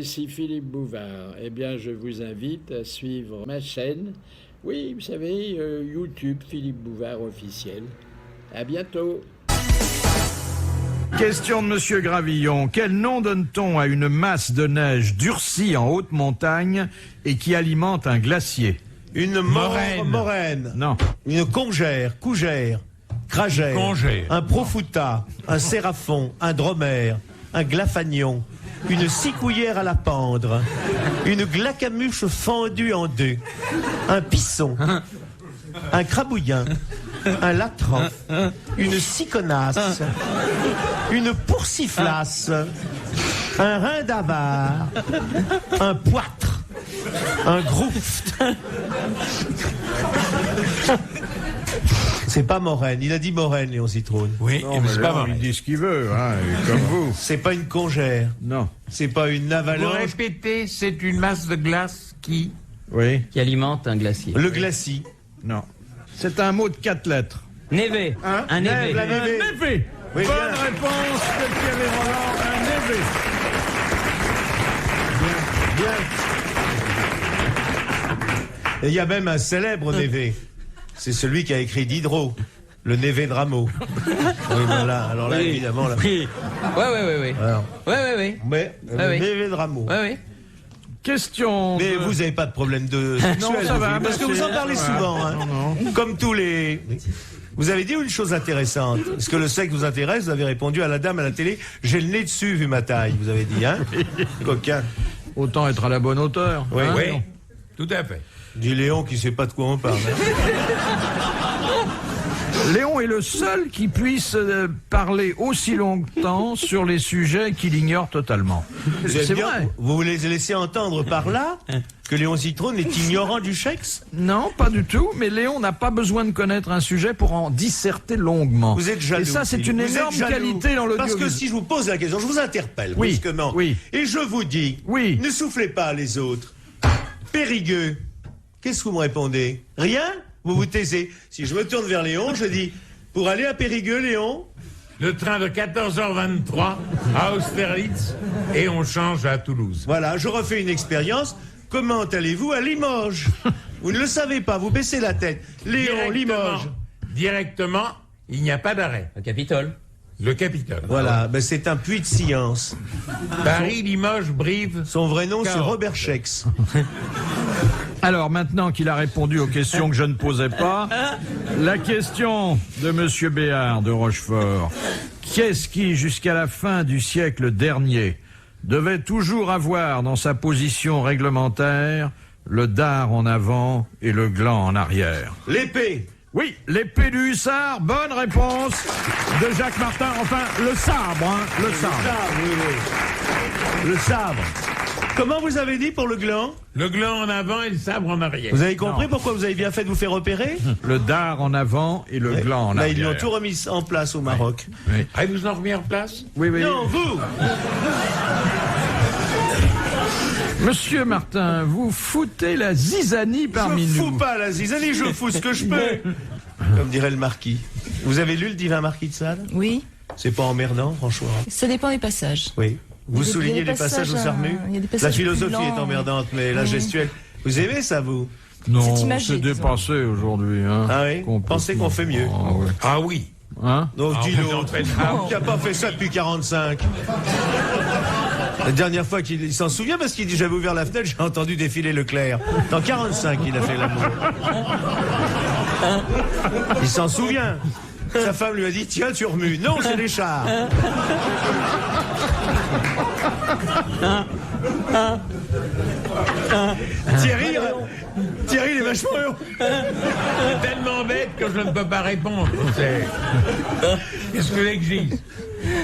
ici Philippe Bouvard. Eh bien, je vous invite à suivre ma chaîne. Oui, vous savez, YouTube Philippe Bouvard officiel. À bientôt. Question de Monsieur Gravillon. Quel nom donne-t-on à une masse de neige durcie en haute montagne et qui alimente un glacier? Une moraine. Non. Une cougère, cragère. Congère. Un profouta, un séraphon, un dromère, un glafagnon, une cicouillère à la pendre, une glacamuche fendue en deux, un pisson, un crabouillin, un latran, une ciconasse, une poursiflasse, un rein d'avare, un poitre, un grouft. C'est pas moraine. Il a dit moraine, Léon Zitrone. Oui, Non, mais mais c'est pas là, vrai. il dit ce qu'il veut, hein, comme vous. C'est pas une congère. Non. C'est pas une Vous avalanche. répétez, c'est une masse de glace qui... Oui. Qui alimente un glacier. Le glacis. Non. C'est un mot de 4 lettres. Névé. Hein Un névé. La névé. Un névé. Oui, Bonne bien. réponse de Pierre et Roland. Un névé. Et il y a même un célèbre névé. C'est celui qui a écrit Diderot. Le névé de Rameau. Oui, voilà. Alors là, Oui. évidemment, là. Oui. Ouais. Alors, Ouais. mais Ah le oui. névé de Rameau. Ouais. Question. Mais de- vous n'avez pas de problème de sexuel, Non, ça vous, va, parce que vous en parlez c'est- souvent, hein. Non. Comme tous les... Vous avez dit une chose intéressante. Est-ce que le sexe vous intéresse? Vous avez répondu à la dame à la télé. J'ai le nez dessus vu ma taille, vous avez dit, hein? Coquin. Autant être à la bonne hauteur. Oui, hein, Oui, non. tout à fait. Dit Léon qui sait pas de quoi on parle. Léon est le seul qui puisse parler aussi longtemps sur les sujets qu'il ignore totalement. Vous êtes C'est bien, vrai. vous voulez laisser entendre par là que Léon Zitrone est ignorant du sexe? Non, pas du tout, mais Léon n'a pas besoin de connaître un sujet pour en disserter longuement. Vous êtes jaloux. Et ça, c'est une Vous êtes énorme jaloux. qualité dans Parce que l'audiovisuel. si je vous pose la question, je vous interpelle Oui, brusquement. oui. Et je vous dis, Oui. ne soufflez pas les autres. Périgueux. Qu'est-ce que vous me répondez? Rien? Vous vous taisez. Si je me tourne vers Léon, je dis, pour aller à Périgueux, Léon, Le train de 14h23 à Austerlitz et on change à Toulouse. voilà, je refais une expérience. Comment allez-vous à Limoges? Vous ne le savez pas, vous baissez la tête. Léon, Limoges. Directement, il n'y a pas d'arrêt. Le Capitole. Le Capitole. Voilà, ben c'est un puits de science. Paris, Limoges, Brive. Son vrai nom, c'est Cahors. Robert Schex. Alors, maintenant qu'il a répondu aux questions que je ne posais pas, la question de Monsieur Béard de Rochefort. Qu'est-ce qui, jusqu'à la fin du siècle dernier, devait toujours avoir dans sa position réglementaire le dard en avant et le gland en arrière? L'épée. Oui, l'épée du hussard, bonne réponse de Jacques Martin. Enfin, le sabre, hein, le sabre. Oui, oui. Le sabre. Comment vous avez dit pour le gland? Le gland en avant et le sabre en arrière. Vous avez compris pourquoi vous avez bien fait de vous faire opérer? Le dard en avant et le gland en Là, arrière. ils l'ont tout remis en place au Maroc. Oui, Ah, vous en remis en place? oui. oui. Non, vous! Monsieur Martin, vous foutez la zizanie parmi Je nous. fous pas la zizanie, je fous ce que je peux. Comme dirait le marquis. Vous avez lu le divin marquis de Sade? Oui, C'est pas emmerdant, franchement. ça dépend des passages. Oui. Vous Il y a des soulignez des passages où ça remue? il y a des La passages philosophie plus lents. est emmerdante, mais la Oui. gestuelle. Vous aimez ça, vous? Non, C'est imagé, c'est disons. dépassé aujourd'hui. Hein, Ah oui? complètement. Pensez qu'on fait mieux. Ah, ouais. Ah oui. Hein? Donc, Ah, dis vous en l'autre. faites pas. Qui a pas fait ça depuis 45. La dernière fois qu'il il s'en souvient parce qu'il dit j'avais ouvert la fenêtre, j'ai entendu défiler Leclerc. Dans 45, il a fait l'amour. Il s'en souvient. Sa femme lui a dit tiens, tu remues. Non, c'est les chars. Thierry, il est vachement heureux. C'est tellement bête que je ne peux pas répondre. Qu'est-ce que l'exige?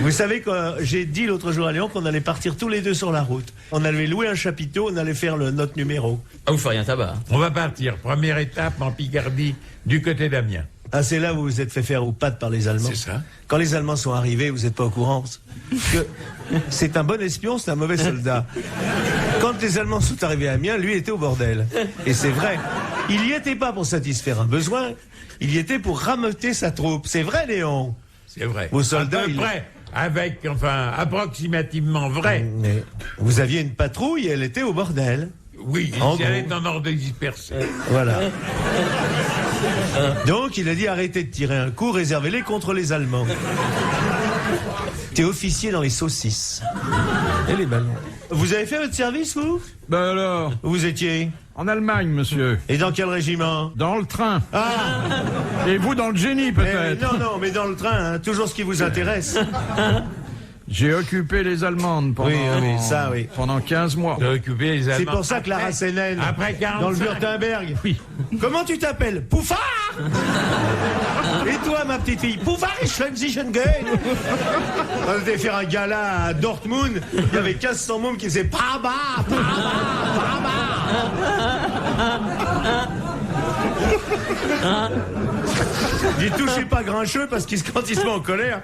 Vous savez que j'ai dit l'autre jour à Léon qu'on allait partir tous les deux sur la route. On allait louer un chapiteau, on allait faire notre numéro. Ah, vous feriez un tabac. On va partir. Première étape en Picardie, du côté d'Amiens. Ah, c'est là où vous vous êtes fait faire aux pattes par les Allemands. C'est ça. Quand les Allemands sont arrivés, vous n'êtes pas au courant. Que c'est un bon espion, c'est un mauvais soldat. Quand les Allemands sont arrivés à Amiens, lui était au bordel. Et c'est vrai. Il y était pas pour satisfaire un besoin, il y était pour rameuter sa troupe. C'est vrai, Léon. C'est vrai. Vos soldats, à peu ils- près. avec, enfin, approximativement vrai. Mais vous aviez une patrouille et elle était au bordel. Oui, En il allait gros. en ordre dispersé. Voilà. Donc il a dit arrêtez de tirer un coup, réservez-les contre les Allemands. T'es officier dans les saucisses. Et les ballons. Vous avez fait votre service, vous? Ben alors, Vous étiez? en Allemagne, monsieur. Et dans quel régiment? Dans le train. Ah, Et vous dans le génie, peut-être. non, mais dans le train, hein, toujours ce qui vous intéresse. J'ai occupé les Allemandes pendant, Oui, ça, oui. pendant 15 mois. De récupérer les C'est Allemands. pour ça que la Après- race est naine. Après 45. Dans le Württemberg. Oui. Comment tu t'appelles? Pouffard. Et toi, ma petite fille? Pouffard et Schlenzischengeld. On était faire un gala à Dortmund. Il y avait 1500 mômes qui faisaient Paba, Dis touchez pas Grincheux parce qu'ils quand ils se mettent en colère.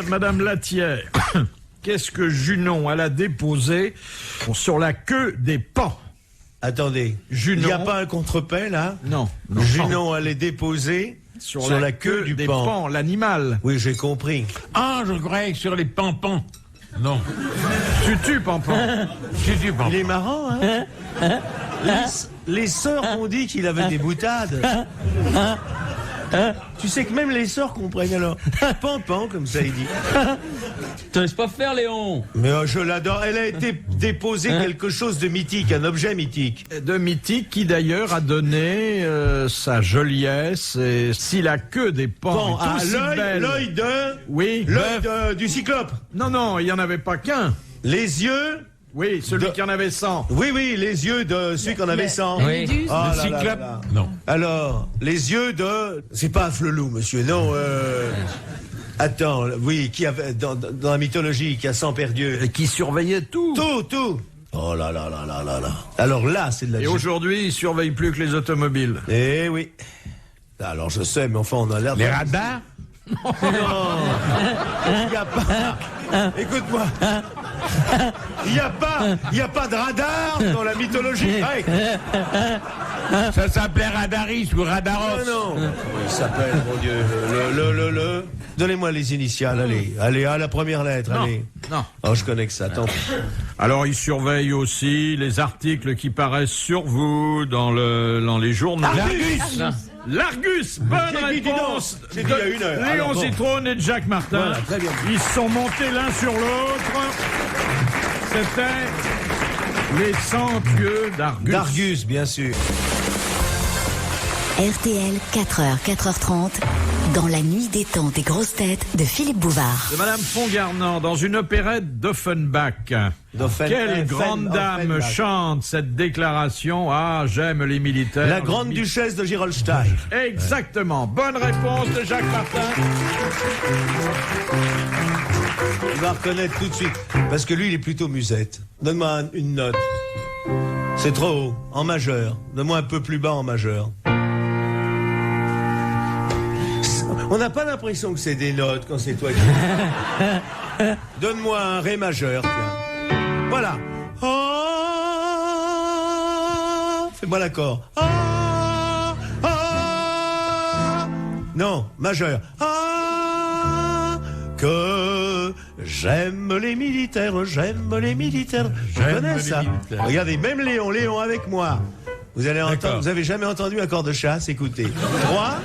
Madame Latière, qu'est-ce que Junon elle a déposé sur la queue des pans? Attendez, Junon. il n'y a pas un contre-paix là? Non. Junon allait déposer sur la queue du des pan. pans, l'animal. Oui, j'ai compris. Ah, je croyais que sur les pampans. Non. Tu pampan. Tu Il est marrant, hein? Les sœurs m'ont dit qu'il avait des boutades. Tu sais que même les sœurs comprennent alors. Pampan, comme ça il dit. Te laisse pas faire, Léon. Mais je l'adore. Elle a été déposée quelque chose de mythique, un objet mythique. De mythique qui d'ailleurs a donné sa joliesse. Et si la queue des pans Pan, est aussi belle. l'œil Oui. du cyclope. Non, il n'y en avait pas qu'un. Les yeux. Oui, celui qui en avait 100. Oui, les yeux de celui qu'on avait 100. Oui. Oh là là cyclope. là. Non. Alors, les yeux de... C'est pas un flelou, monsieur, non. Attends, oui, qui avait dans la mythologie, qui a 100 paires d'yeux. Et qui surveillait tout. Tout. Oh là là là là là là. Alors là, c'est de la... Et aujourd'hui, il surveille plus que les automobiles. Eh oui. Alors je sais, mais enfin, on a l'air... Les radars. Il n'y a pas... Écoute-moi. Il n'y a pas de radar dans la mythologie grecque. Ça s'appelait Radaris ou Radaros. Non. Il s'appelle, mon Dieu, le... Donnez-moi les initiales, allez, à la première lettre, allez. Non. Oh, je connais que ça, tant pis. Alors, il surveille aussi les articles qui paraissent sur vous dans les journaux. Argus. L'Argus, bonne J'ai dit réponse dis donc. J'ai dit il y a une heure. Léon Alors, bon. Zitrone et Jacques Martin. Voilà, très bien. Ils se sont montés l'un sur l'autre. C'était les 100 yeux d'Argus. D'Argus, bien sûr. RTL, 4h, 4h30, dans la nuit des temps des grosses têtes de Philippe Bouvard. De Madame Fongarnant, dans une opérette d'Offenbach. Quelle grande dame Offenbach. chante cette déclaration? Ah, j'aime les militaires. La grande duchesse de Gerolstein. Exactement. Bonne réponse de Jacques Martin. Il va reconnaître tout de suite. Parce que lui, il est plutôt musette. Donne-moi une note. C'est trop haut. En majeur. Donne-moi un peu plus bas en majeur. On n'a pas l'impression que c'est des notes quand c'est toi qui... Donne-moi un ré majeur, tiens. Voilà. Ah, fais-moi l'accord. Ah, ah. Non, majeur. Ah, que j'aime les militaires, j'aime les militaires. Je J'aime connais les ça. militaires. Regardez, même Léon avec moi. Vous allez entendre, D'accord. vous avez jamais entendu un corps de chasse, écoutez. 3,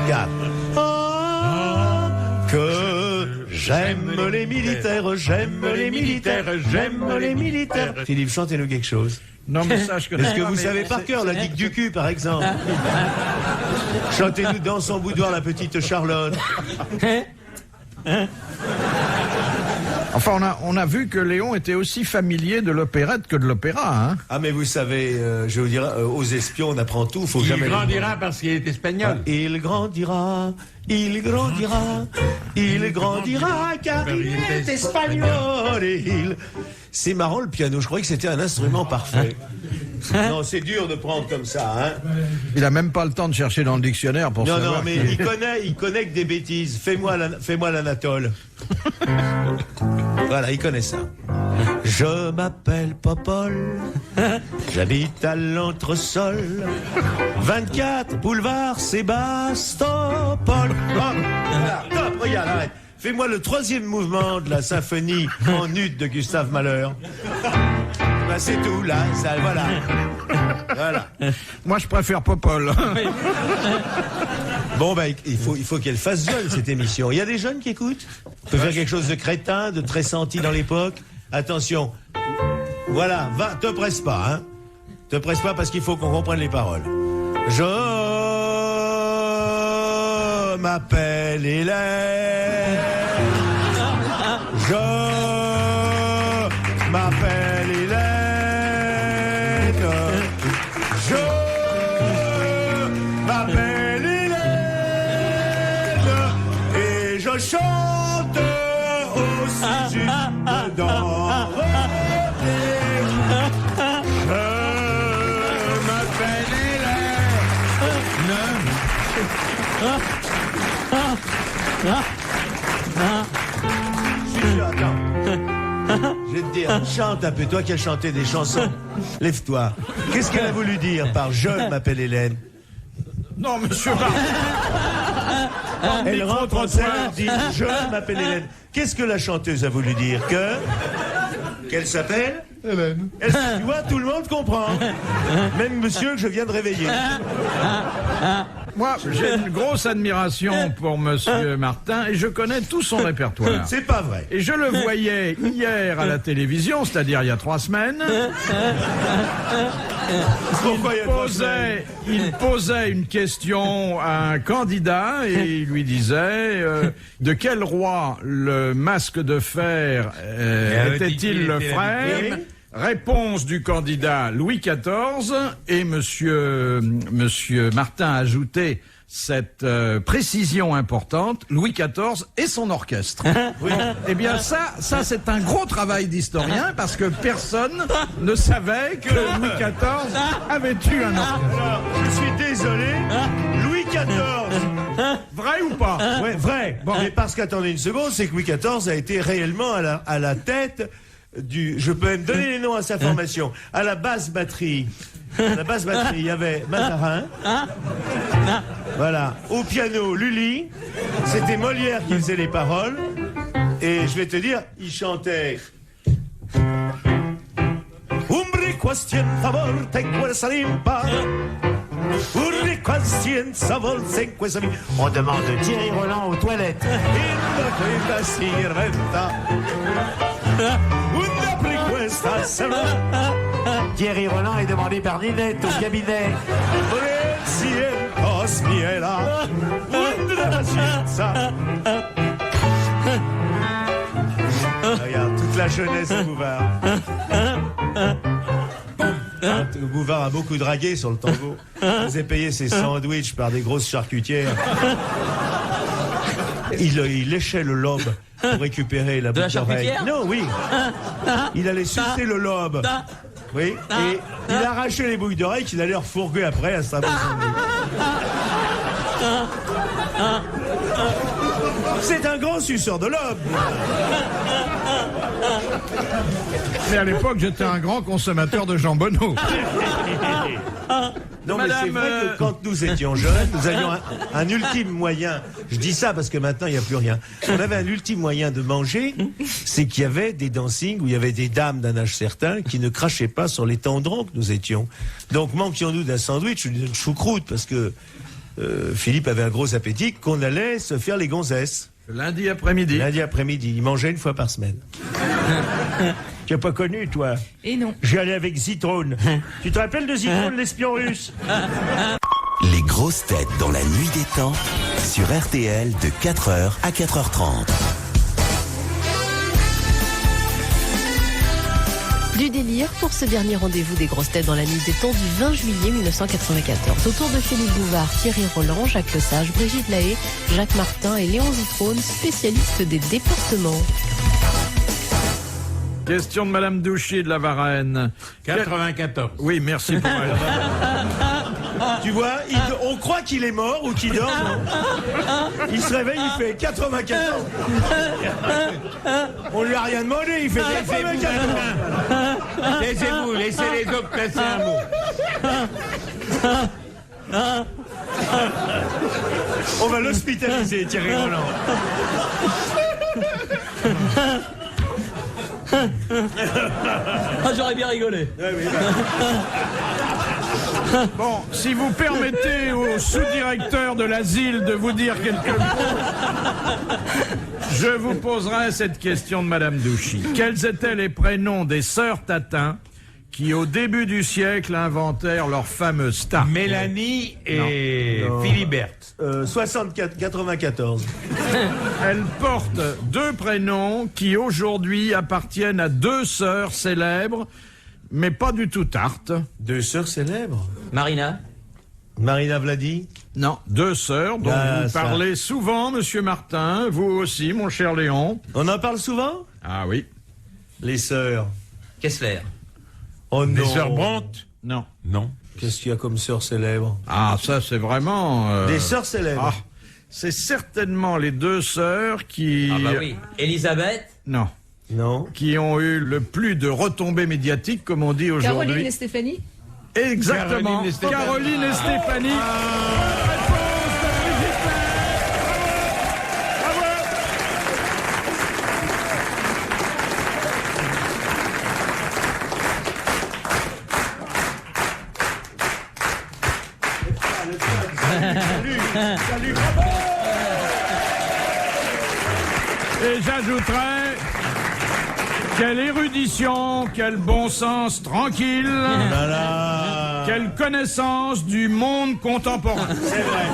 4. Ah, que j'aime les militaires, j'aime les militaires, j'aime les militaires. Philippe, chantez-nous quelque chose. Non, mais ça, je connais Est-ce que pas, vous mais savez par cœur la digue du cul, par exemple? Chantez-nous dans son boudoir la petite Charlotte. Enfin, on a vu que Léon était aussi familier de l'opérette que de l'opéra, hein. Ah, mais vous savez, je vais vous dire, aux espions, on apprend tout, faut Il jamais... grandira parce qu'il est espagnol. Il grandira, il grandira, il grandira, car il est espagnol et il... C'est marrant le piano, je croyais que c'était un instrument parfait. Non, c'est dur de prendre comme ça, hein. Il a même pas le temps de chercher dans le dictionnaire pour Non, savoir. non, mais il connaît que des bêtises. Fais-moi l'Anatole. Voilà, il connaît ça. Je m'appelle Popol, j'habite à l'entresol, 24 boulevard Sébastopol. Oh, voilà, top, regarde, arrête. fais-moi le 3e mouvement de la symphonie en ut de Gustave Mahler. Ben, c'est tout, là, ça, voilà. Voilà. Moi, je préfère Popol. Bon, ben, il faut qu'elle fasse jeune, cette émission. Il y a des jeunes qui écoutent? On peut faire quelque chose de crétin, de très senti dans l'époque. Attention. Voilà, va, te presse pas, hein. Te presse pas parce qu'il faut qu'on comprenne les paroles. Je m'appelle Hélène. Je m'appelle Hélène. Je m'appelle Hélène. Et je chante aussi juste dedans. Attends. Je vais te dire, chante un peu, toi qui as chanté des chansons. Lève-toi. Qu'est-ce qu'elle a voulu dire par je m'appelle Hélène? Non, monsieur Martin. Elle rentre en scène, dit je m'appelle Hélène. Qu'est-ce que la chanteuse a voulu dire? Qu'elle s'appelle Hélène. Tu vois, tout le monde comprend. Même monsieur que je viens de réveiller. Moi, j'ai une grosse admiration pour monsieur Martin et je connais tout son répertoire. C'est pas vrai. Et je le voyais hier à la télévision, c'est-à-dire il y a 3 semaines. Pourquoi il y a 3 semaines? Il posait une question à un candidat et il lui disait de quel roi le masque de fer était-il le frère? Réponse du candidat Louis XIV et monsieur Martin a ajouté cette précision importante, Louis XIV et son orchestre. Oui. Eh bien ça c'est un gros travail d'historien parce que personne ne savait que Louis XIV avait eu un orchestre. Alors, je suis désolé, Louis XIV. Vrai ou pas? Ouais, vrai. Bon, mais parce qu'attendez une seconde, c'est que Louis XIV a été réellement à la tête je peux même donner les noms à sa formation. À la basse batterie. Il y avait Mazarin. Voilà. Au piano, Lully. C'était Molière qui faisait les paroles. Et je vais te dire, il chantait. Umbre quastien favor te salimpa. Umbre quastien savol se quesami. On demande Thierry Roland aux toilettes. In sirventa. Thierry Roland est demandé par Ninette au cabinet. Regarde, toute la jeunesse de Bouvard. Bouvard a beaucoup dragué sur le tango. Il faisait payer ses sandwichs par des grosses charcutières. Il léchait le lobe pour récupérer la boucle d'oreille. Non, oui. Il allait sucer le lobe. Oui. Et il arrachait les boucles d'oreilles qu'il allait refourguer après à sa C'est un grand suceur de lobe. Mais à l'époque, j'étais un grand consommateur de jambonneau. Non, mais c'est vrai que quand nous étions jeunes, nous avions un ultime moyen. Je dis ça parce que maintenant, il n'y a plus rien. On avait un ultime moyen de manger, c'est qu'il y avait des dancings où il y avait des dames d'un âge certain qui ne crachaient pas sur les tendrons que nous étions. Donc, manquions-nous d'un sandwich ou d'une choucroute parce que Philippe avait un gros appétit qu'on allait se faire les gonzesses. Lundi après-midi. Lundi après-midi. Il mangeait une fois par semaine. Tu n'as pas connu, toi? Et non. J'y allais avec Zitrone. Tu te rappelles de Zitrone, l'espion russe? Les grosses têtes dans la nuit des temps sur RTL de 4h à 4h30. Du délire pour ce dernier rendez-vous des grosses têtes dans la nuit des temps du 20 juillet 1994. Autour de Philippe Bouvard, Thierry Roland, Jacques Lesage, Brigitte Lahaye, Jacques Martin et Léon Zitrone, spécialistes des départements. Question de Madame Douchy de la Varenne. 94. Oui, merci pour Tu vois, on croit qu'il est mort ou qu'il dort. Il se réveille, il fait 94. On lui a rien demandé, il fait 94. Laissez-vous, laissez les autres placer un mot. On va l'hospitaliser, Thierry Roland. Ah, j'aurais bien rigolé. Bon, si vous permettez au sous-directeur de l'asile de vous dire quelque chose, je vous poserai cette question de Madame Douchy. Quels étaient les prénoms des sœurs Tatin qui, au début du siècle, inventèrent leur fameuse tarte? Mélanie et Non. Philibert. 94. Elle porte deux prénoms qui, aujourd'hui, appartiennent à deux sœurs célèbres, mais pas du tout tartes. Deux sœurs célèbres. Marina. Marina Vladi. Non, deux sœurs dont Ah, vous ça. parlez souvent, Monsieur Martin, vous aussi, mon cher Léon. On en parle souvent? Ah oui. Les sœurs. Kessler. Oh non. Les sœurs Brandt. Non. Non. Qu'est-ce qu'il y a comme sœurs célèbres? Ah, ça, c'est vraiment... Des sœurs célèbres. Ah, c'est certainement les deux sœurs qui... Ah bah oui. Elisabeth. Non. Non. Qui ont eu le plus de retombées médiatiques, comme on dit aujourd'hui. Caroline et Stéphanie? Exactement. Caroline et Stéphanie. Caroline et Stéphanie. Bonne réponse de Brigitte Lahaye. Bravo. Bravo. Salut, bravo. Et j'ajouterais, quelle érudition, quel bon sens tranquille, Voilà. quelle connaissance du monde contemporain. C'est vrai.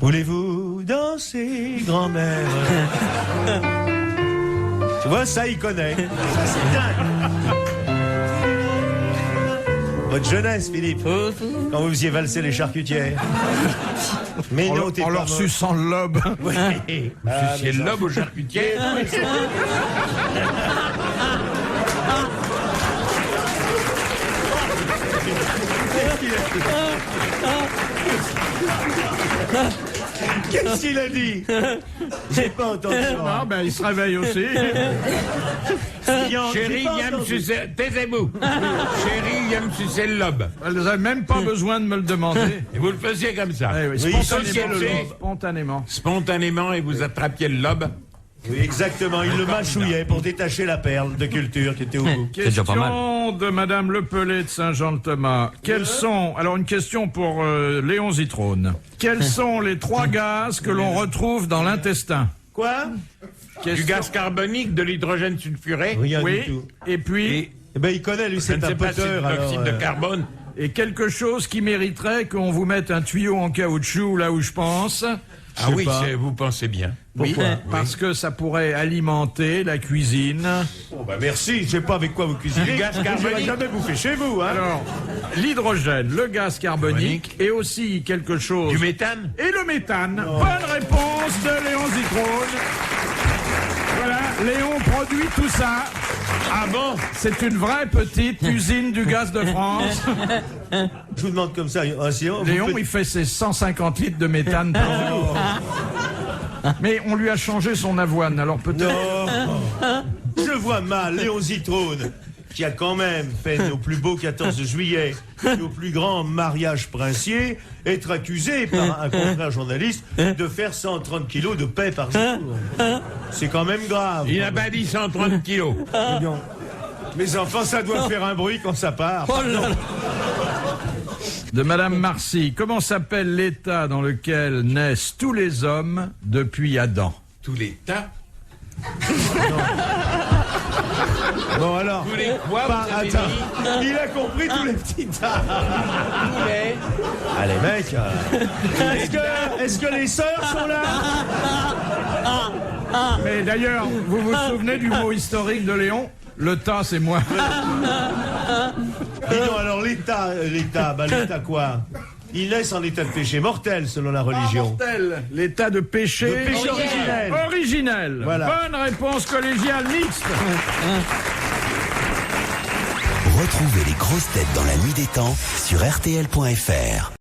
Voulez-vous danser, grand-mère? Tu vois, ça, il connaît. Ça, c'est dingue. Votre jeunesse, Philippe, quand vous faisiez valser les charcutières. Mais En, non, t'es en pas leur mort. suçant le lobe. Oui. C'est le lobe au charcutier. Qu'est-ce qu'il a dit? J'ai pas entendu. Ah ben il se réveille aussi. Chérie, viens me sucer. Taisez-vous. Chérie, viens me sucer le lobe. Elle n'avait même pas besoin de me le demander. Et vous le faisiez comme ça. Eh oui, Oui, spontanément, société. spontanément. Spontanément, et vous attrapiez le lobe. Oui, exactement. Il le mâchouillait pour détacher la perle de culture qui était au bout. C'est déjà pas mal. Question de Madame Lepelé de Saint-Jean-de-Thomas. Quels sont, alors une question pour Léon Zitrone. Quels sont les trois gaz que l'on retrouve dans l'intestin? Quoi? Du gaz carbonique, de l'hydrogène sulfuré. Rien Oui. du tout. Et puis, Eh ben, il connaît, lui, Je ne c'est un sais pas si c'est poteur. de l'oxyde alors, de carbone. et quelque chose qui mériterait qu'on vous mette un tuyau en caoutchouc là où je pense. Ah oui, vous pensez bien. Pourquoi? Parce que ça pourrait alimenter la cuisine. Oh, bah, merci, je sais pas avec quoi vous cuisinez. Du gaz Je n'aurais carbonique. jamais bouffé chez vous, hein. Alors, l'hydrogène, le gaz carbonique et aussi quelque chose. Du méthane. Et le méthane. Bonne réponse de Léon Zitrone. Voilà, Léon produit tout ça. Ah bon? C'est une vraie petite usine du gaz de France. Je vous demande comme ça, sinon, Léon, il fait ses 150 litres de méthane par jour. Mais on lui a changé son avoine, alors peut-être... Non. Je vois mal Léon Zitrone, qui a quand même fait nos plus beaux 14 juillet, nos plus grands mariages princiers, être accusé par un confrère journaliste de faire 130 kilos de paix par jour. C'est quand même grave. Il n'a pas dit 130 kilos. Mes enfants, ça doit faire un bruit quand ça part. Oh là là. De Madame Marcy, comment s'appelle l'état dans lequel naissent tous les hommes depuis Adam? Tous les tas. Bon alors, Tous les quoi, pas- vous avez attends, dit? il a compris tous les petits tas. Tous les... Allez mec, est-ce que les sœurs sont là? Mais d'ailleurs, vous vous souvenez du mot historique de Léon? Le tas, c'est moi. Dis donc, alors l'état quoi? Ils naissent en état de péché mortel selon la religion. Mortel, l'état de péché. De péché originel. Originel. Voilà. Bonne réponse collégiale mixte. Retrouvez les grosses têtes dans la nuit des temps sur RTL.fr.